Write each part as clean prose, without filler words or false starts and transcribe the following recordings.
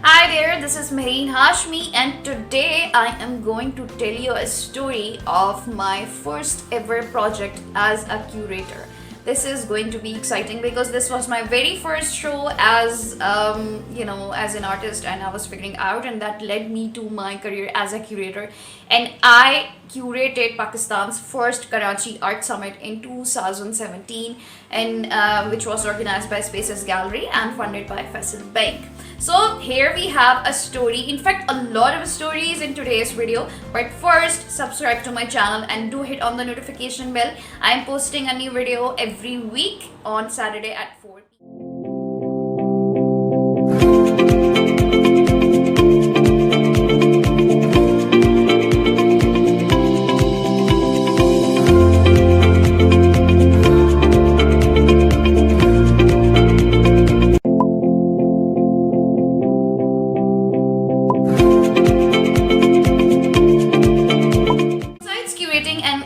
Hi there, this is Mehreen Hashmi, and today I am going to tell you a story of my first ever project as a curator. This is going to be exciting because this was my very first show as an artist, and I was figuring out, and that led me to my career as a curator. And I curated Pakistan's first Karachi Art Summit in 2017, and which was organized by Spaces Gallery and funded by Faisal Bank. So here we have a story, in fact a lot of stories in today's video, but first subscribe to my channel and do hit on the notification bell. I am posting a new video every week on Saturday at 4 p.m.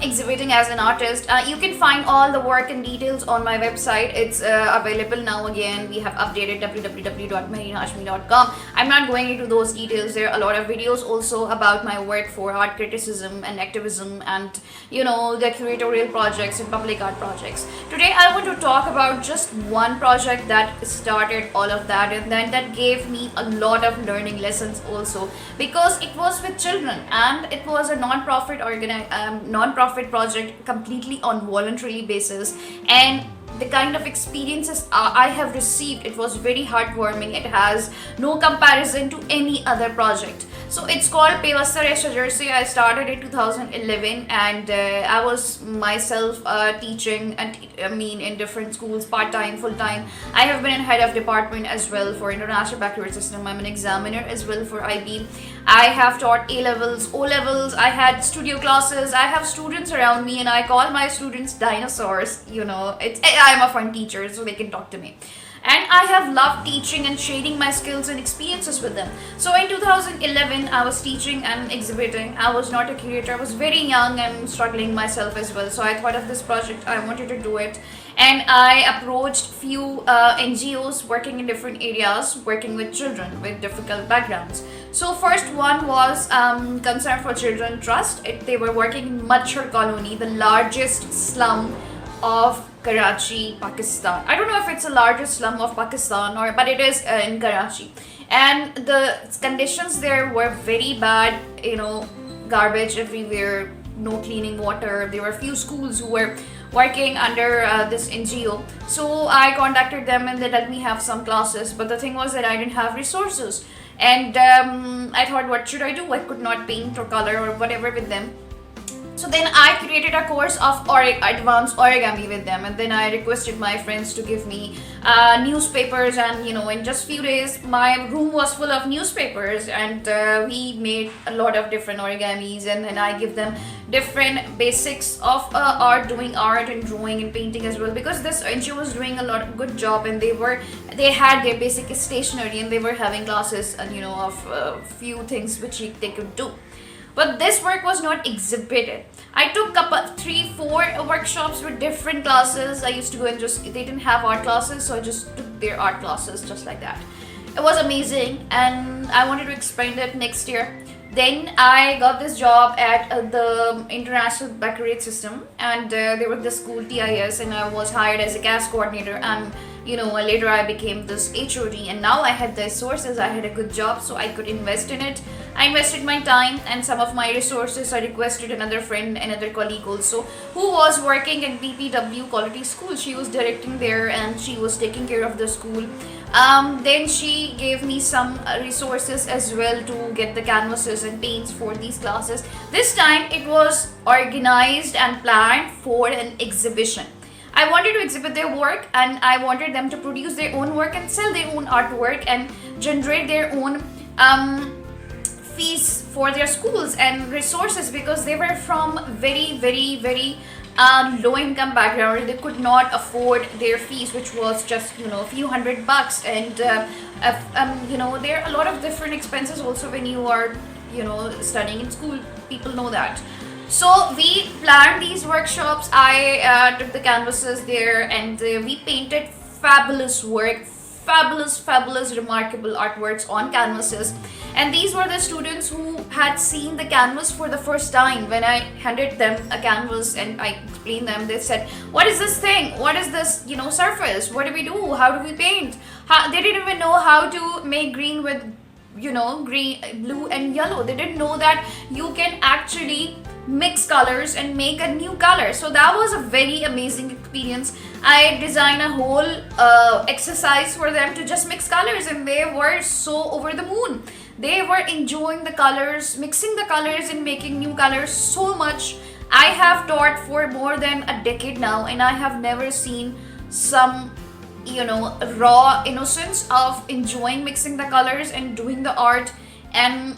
Exhibiting as an artist, you can find all the work and details on my website. It's available now. Again, we have updated www.mehreenhashmi.com. I'm not going into those details. There are a lot of videos also about my work for art criticism and activism, and the curatorial projects and public art projects. Today I want to talk about just one project that started all of that, and then that gave me a lot of learning lessons also, because it was with children and it was a non-profit project completely on voluntary basis. And the kind of experiences I have received, it was very heartwarming. It has no comparison to any other project. So it's called Pevastar Shajar Se. I started in 2011, and I was myself teaching in different schools, part-time, full-time. I have been in head of department as well for International Baccalaureate System. I'm an examiner as well for IB. I have taught A-levels, O-levels. I had studio classes. I have students around me, and I call my students dinosaurs. I'm a fun teacher, so they can talk to me. And I have loved teaching and sharing my skills and experiences with them. So in 2011, I was teaching and exhibiting. I was not a curator. I was very young and struggling myself as well. So I thought of this project. I wanted to do it. And I approached few NGOs working in different areas, working with children with difficult backgrounds. So first one was Concern for Children Trust. They were working in Machar Colony, the largest slum of Karachi, Pakistan. I don't know if it's the largest slum of Pakistan, but it is in Karachi. And the conditions there were very bad, garbage everywhere, no cleaning water. There were a few schools who were working under this NGO. So I contacted them and they let me have some classes. But the thing was that I didn't have resources. And I thought, what should I do? I could not paint or color or whatever with them. So then I created a course of advanced origami with them, and then I requested my friends to give me newspapers, and in just few days my room was full of newspapers, and we made a lot of different origamis, and then I give them different basics of doing art and drawing and painting as well, because this NGO was doing a lot of good job, and they had their basic stationery, and they were having classes and of few things which they could do. But this work was not exhibited. I took 3-4 workshops with different classes. I used to go and they didn't have art classes, so I just took their art classes just like that. It was amazing, and I wanted to expand it next year. Then I got this job at the International Baccalaureate System, and there was the school TIS, and I was hired as a CAS coordinator, and later I became this HOD, and now I had the resources. I had a good job, so I could invest in it. I invested my time and some of my resources. I requested another friend, another colleague also, who was working at BPW Quality School. She was directing there, and she was taking care of the school. Then she gave me some resources as well to get the canvases and paints for these classes. This time it was organized and planned for an exhibition. I wanted to exhibit their work, and I wanted them to produce their own work and sell their own artwork and generate their own fees for their schools and resources, because they were from very, very, very low income background. They could not afford their fees, which was just a few $100, and there are a lot of different expenses also when you are studying in school. People know that. So we planned these workshops. I took the canvases there, and we painted fabulous work, fabulous, remarkable artworks on canvases. And these were the students who had seen the canvas for the first time. When I handed them a canvas and I explained them, they said, what is this thing? What is this, surface? What do we do? How do we paint? They didn't even know how to make green with, green, blue and yellow. They didn't know that you can actually mix colors and make a new color. So that was a very amazing experience. I designed a whole exercise for them to just mix colors, and they were so over the moon. They were enjoying the colors, mixing the colors and making new colors so much. I have taught for more than a decade now, and I have never seen some raw innocence of enjoying mixing the colors and doing the art. And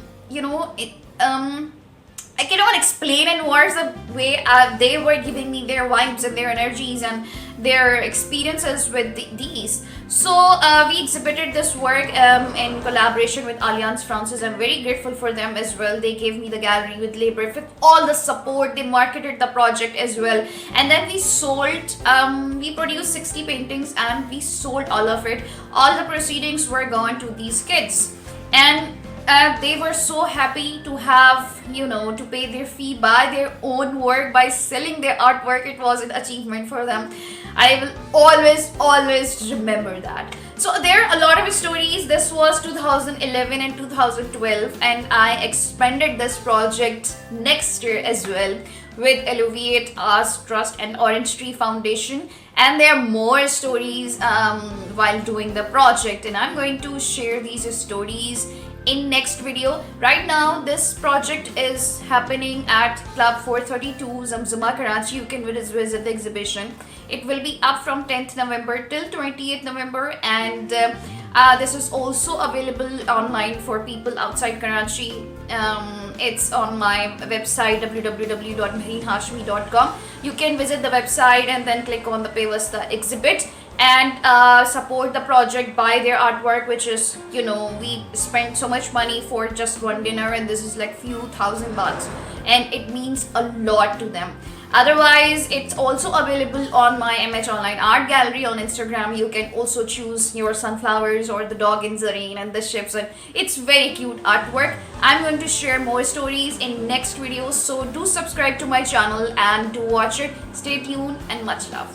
I cannot explain in words the way they were giving me their vibes and their energies and their experiences with these. So we exhibited this work in collaboration with Alliance Francaise. I'm very grateful for them as well. They gave me the gallery with labor, with all the support. They marketed the project as well. And then we sold, we produced 60 paintings and we sold all of it. All the proceedings were gone to these kids. And they were so happy to have, to pay their fee, buy their own work, by selling their artwork. It was an achievement for them. I will always remember that. So there are a lot of stories. This was 2011 and 2012, and I expanded this project next year as well with Elevate Arts Trust and Orange Tree Foundation. And there are more stories while doing the project, and I'm going to share these stories in next video. Right now this project is happening at Club 432 Zamzama, Karachi. You can visit the exhibition. It will be up from 10th November till 28th November, and this is also available online for people outside Karachi. It's on my website www.mehreenhashmi.com. You can visit the website and then click on the Pevasta exhibit and support the project, buy their artwork, which is, we spent so much money for just one dinner, and this is like few thousand bahts, and it means a lot to them. Otherwise, it's also available on my MH Online Art Gallery on Instagram. You can also choose your sunflowers or the dog in Zareen and the ships, and it's very cute artwork. I'm going to share more stories in next videos, so do subscribe to my channel and do watch it. Stay tuned and much love.